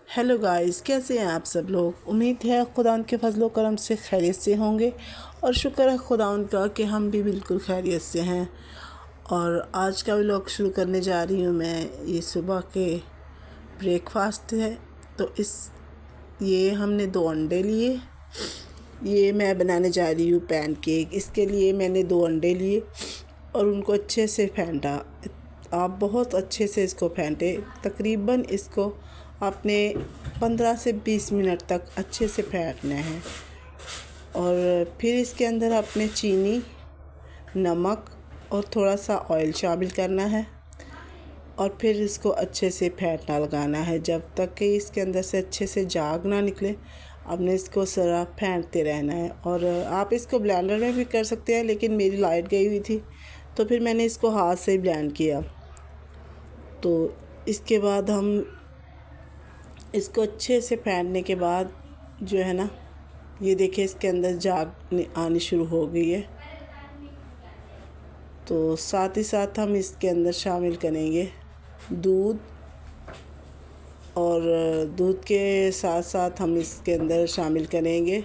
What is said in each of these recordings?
Hello guys, कैसे हैं आप सब लोग। उम्मीद है खुदा के फजलो करम से खैरियत से होंगे और शुक्र है खुदा का कि हम भी बिल्कुल खैरियत से हैं। और आज का व्लॉग शुरू करने जा रही हूँ मैं। ये सुबह के ब्रेकफास्ट है। तो ये हमने 2 अंडे लिए। ये मैं बनाने जा रही हूँ पैनकेक। इसके लिए मैंने 2 अंडे लिए और उनको अच्छे से फेंटा। आप बहुत अच्छे से इसको फेंटे, तकरीबन इसको आपने 15 से 20 मिनट तक अच्छे से फेंटना है। और फिर इसके अंदर आपने चीनी, नमक और थोड़ा सा ऑयल शामिल करना है और फिर इसको अच्छे से फेंटना लगाना है जब तक कि इसके अंदर से अच्छे से झाग ना निकले। आपने इसको ज़रा फेंटते रहना है। और आप इसको ब्लेंडर में भी कर सकते हैं, लेकिन मेरी लाइट गई हुई थी तो फिर मैंने इसको हाथ से ही ब्लेंड किया। तो इसके बाद हम इसको अच्छे से फेंटने के बाद जो है ना, ये देखिए इसके अंदर झाग आनी शुरू हो गई है। तो साथ ही साथ हम इसके अंदर शामिल करेंगे दूध, और दूध के साथ साथ हम इसके अंदर शामिल करेंगे,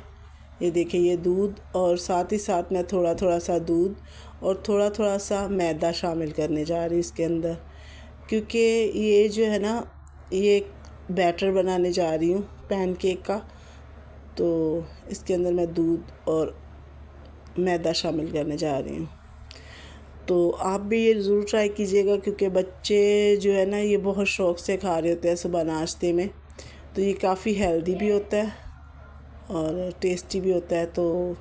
ये देखिए ये दूध, और साथ ही साथ मैं थोड़ा थोड़ा सा दूध और थोड़ा थोड़ा सा मैदा शामिल करने जा रही हूँ इसके अंदर। क्योंकि ये जो है ना, ये बैटर बनाने जा रही हूँ पैनकेक का, तो इसके अंदर मैं दूध और मैदा शामिल करने जा रही हूँ। तो आप भी ये ज़रूर ट्राई कीजिएगा, क्योंकि बच्चे जो है ना ये बहुत शौक़ से खा रहे होते हैं सुबह नाश्ते में। तो ये काफ़ी हेल्दी भी होता है और टेस्टी भी होता है। तो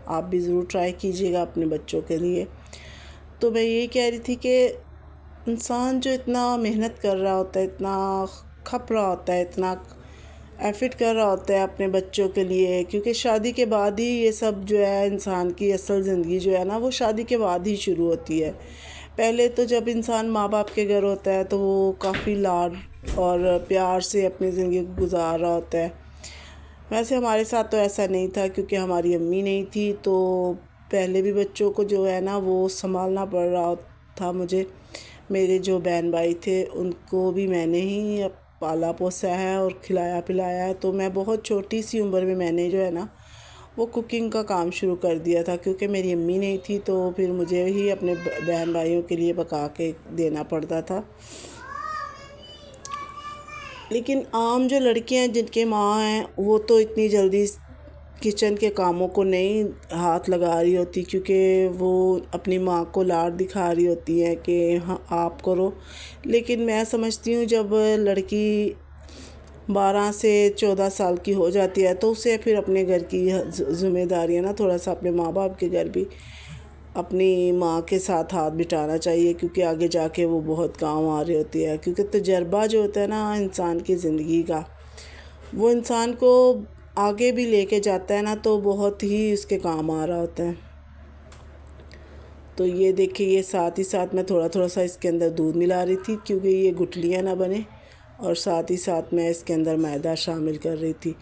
आप भी ज़रूर ट्राई कीजिएगा अपने बच्चों के लिए। तो मैं ये कह रही थी कि इंसान जो इतना मेहनत कर रहा होता है, इतना खप रहा होता है, इतना एफर्ट कर रहा होता है अपने बच्चों के लिए, क्योंकि शादी के बाद ही ये सब जो है इंसान की असल ज़िंदगी जो है ना, वो शादी के बाद ही शुरू होती है। पहले तो जब इंसान माँ बाप के घर होता है तो वो काफ़ी लाड और प्यार से अपनी ज़िंदगी गुजार रहा होता है। वैसे हमारे साथ तो ऐसा नहीं था, क्योंकि हमारी अम्मी नहीं थी, तो पहले भी बच्चों को जो है ना वो संभालना पड़ रहा था मुझे। मेरे जो बहन भाई थे उनको भी मैंने ही पाला पोसा है और खिलाया पिलाया है। तो मैं बहुत छोटी सी उम्र में मैंने जो है ना वो कुकिंग का काम शुरू कर दिया था, क्योंकि मेरी अम्मी नहीं थी तो फिर मुझे ही अपने बहन भाइयों के लिए पका के देना पड़ता था। लेकिन आम जो लड़कियां हैं जिनके माँ हैं, वो तो इतनी जल्दी किचन के कामों को नहीं हाथ लगा रही होती, क्योंकि वो अपनी माँ को लाड दिखा रही होती है कि हाँ आप करो। लेकिन मैं समझती हूँ जब लड़की 12 से 14 साल की हो जाती है तो उसे फिर अपने घर की ज़िम्मेदारियाँ ना थोड़ा सा अपने माँ बाप के घर भी अपनी माँ के साथ हाथ बिठाना चाहिए, क्योंकि आगे जाके वो बहुत काम आ रही होती है। क्योंकि तजर्बा जो होता है ना इंसान की ज़िंदगी का, वो इंसान को आगे भी लेके जाता है ना, तो बहुत ही उसके काम आ रहा होता है। तो ये देखिए, ये साथ ही साथ मैं थोड़ा थोड़ा सा इसके अंदर दूध मिला रही थी, क्योंकि ये गुठलियाँ ना बने, और साथ ही साथ मैं इसके अंदर मैदा शामिल कर रही थी।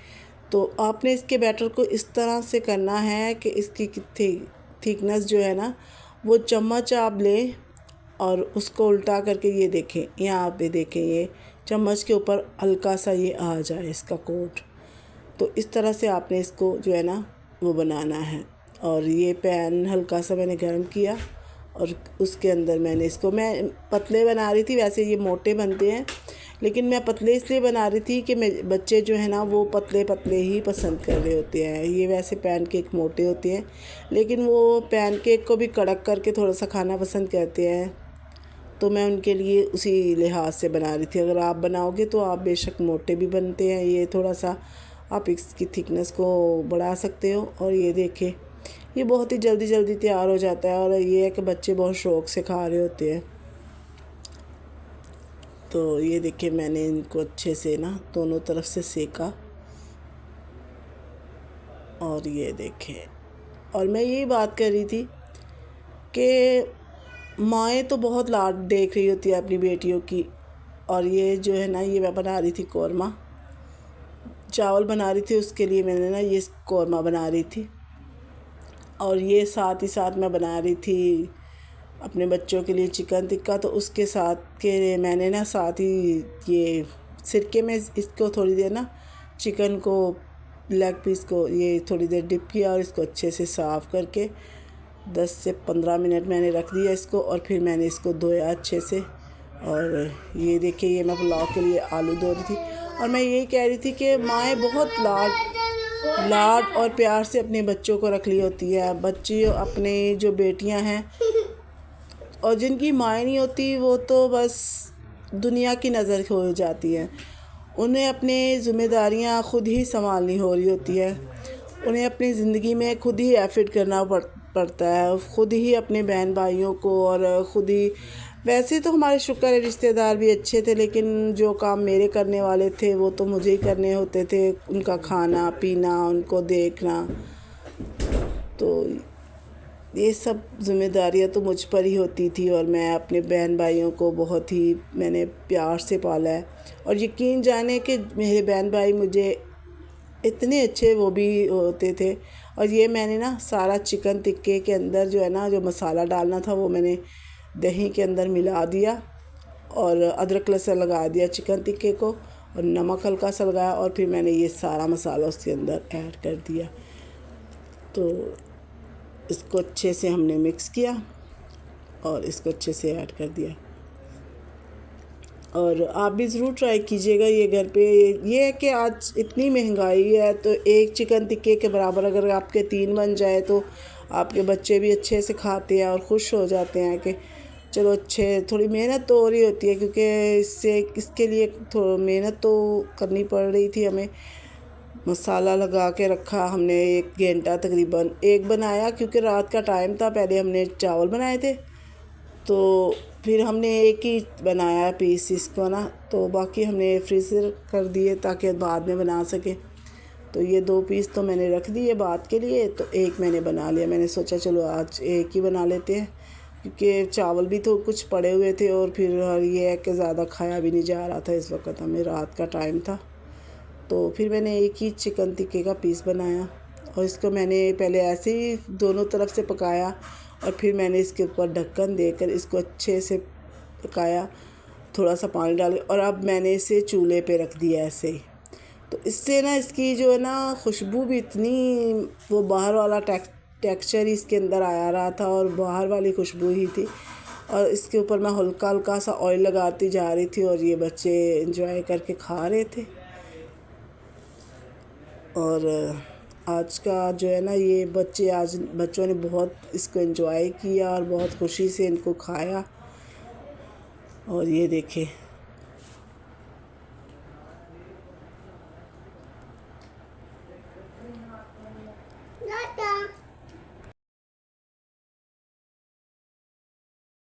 तो आपने इसके बैटर को इस तरह से करना है कि इसकी थिकनेस जो है ना, वो चम्मच आप लें और उसको उल्टा करके ये देखें, यहाँ पे देखें, ये चम्मच के ऊपर हल्का सा ये आ जाए इसका कोट। तो इस तरह से आपने इसको जो है ना वो बनाना है। और ये पैन हल्का सा मैंने गर्म किया और उसके अंदर मैंने इसको, मैं पतले बना रही थी, वैसे ये मोटे बनते हैं लेकिन मैं पतले इसलिए बना रही थी कि बच्चे जो है ना वो पतले पतले ही पसंद कर रहे होते हैं। ये वैसे पैनकेक मोटे होते हैं, लेकिन वो पैनकेक को भी कड़क करके थोड़ा सा खाना पसंद करते हैं, तो मैं उनके लिए उसी लिहाज से बना रही थी। अगर आप बनाओगे तो आप बेशक मोटे भी बनते हैं, ये थोड़ा सा आप इसकी थिकनेस को बढ़ा सकते हो। और ये देखिए, ये बहुत ही जल्दी जल्दी तैयार हो जाता है, और ये है कि बच्चे बहुत शौक़ से खा रहे होते हैं। तो ये देखिए, मैंने इनको अच्छे से ना दोनों तरफ से सेका, और ये देखें। और मैं यही बात कर रही थी कि माएँ तो बहुत लाड देख रही होती है अपनी बेटियों की। और ये जो है ना, ये मैं बना रही थी कौरमा, चावल बना रही थी, उसके लिए मैंने ना ये कौरमा बना रही थी। और ये साथ ही साथ मैं बना रही थी अपने बच्चों के लिए चिकन टिक्का, तो उसके साथ के मैंने ना साथ ही ये सिरके में इसको थोड़ी देर ना चिकन को लेग पीस को ये थोड़ी देर डिप किया और इसको अच्छे से साफ़ करके 10 से 15 मिनट मैंने रख दिया इसको। और फिर मैंने इसको धोया अच्छे से। और ये देखिए ये मैं पुलाव के लिए आलू धो रही थी। और मैं यही कह रही थी कि माएँ बहुत लाड और प्यार से अपने बच्चों को रख ली होती है। बच्चे अपने जो बेटियां हैं और जिनकी माएँ नहीं होती वो तो बस दुनिया की नज़र हो जाती है। उन्हें अपनी ज़िम्मेदारियां ख़ुद ही संभालनी हो रही होती है। उन्हें अपनी ज़िंदगी में खुद ही एफर्ट करना पड़ता है, ख़ुद ही अपने बहन भाइयों को और ख़ुद ही। वैसे तो हमारे शुक्र है रिश्तेदार भी अच्छे थे, लेकिन जो काम मेरे करने वाले थे वो तो मुझे ही करने होते थे। उनका खाना पीना, उनको देखना, तो ये सब ज़िम्मेदारियाँ तो मुझ पर ही होती थी। और मैं अपने बहन भाइयों को बहुत ही मैंने प्यार से पाला है। और यकीन जाने कि मेरे बहन भाई मुझे इतने अच्छे वो भी होते थे। और ये मैंने ना सारा चिकन टिक्के के अंदर जो है ना, जो मसाला डालना था वो मैंने दही के अंदर मिला दिया और अदरक लहसुन लगा दिया चिकन टिक्के को, और नमक हल्का सा लगाया। और फिर मैंने ये सारा मसाला उसके अंदर ऐड कर दिया। तो इसको अच्छे से हमने मिक्स किया और इसको अच्छे से ऐड कर दिया। और आप भी ज़रूर ट्राई कीजिएगा ये घर पे। ये है कि आज इतनी महंगाई है तो एक चिकन टिक्के के बराबर अगर आपके 3 बन जाए तो आपके बच्चे भी अच्छे से खाते हैं और ख़ुश हो जाते हैं कि चलो अच्छे। थोड़ी मेहनत तो हो रही होती है क्योंकि इसके लिए थोड़ी मेहनत तो करनी पड़ रही थी हमें। मसाला लगा के रखा हमने 1 घंटा तकरीबन। एक बनाया क्योंकि रात का टाइम था, पहले हमने चावल बनाए थे तो फिर हमने एक ही बनाया पीस इसको ना, तो बाकी हमने फ्रीज़र कर दिए ताकि बाद में बना सके। तो ये 2 पीस तो मैंने रख दिए बाद के लिए, तो एक मैंने बना लिया। मैंने सोचा चलो आज एक ही बना लेते हैं क्योंकि चावल भी तो कुछ पड़े हुए थे और फिर ये है कि ज़्यादा खाया भी नहीं जा रहा था इस वक्त, हमें रात का टाइम था। तो फिर मैंने एक ही चिकन टिक्के का पीस बनाया और इसको मैंने पहले ऐसे ही दोनों तरफ से पकाया और फिर मैंने इसके ऊपर ढक्कन देकर इसको अच्छे से पकाया, थोड़ा सा पानी डाल। और अब मैंने इसे चूल्हे पे रख दिया ऐसे ही। तो इससे ना इसकी जो है ना खुशबू भी इतनी, वो बाहर वाला टेक्सचर ही इसके अंदर आया रहा था और बाहर वाली खुशबू ही थी। और इसके ऊपर मैं हल्का हल्का सा ऑयल लगाती जा रही थी और ये बच्चे एंजॉय करके खा रहे थे। और आज का जो है ना ये बच्चों ने बहुत इसको एंजॉय किया और बहुत खुशी से इनको खाया। और ये देखें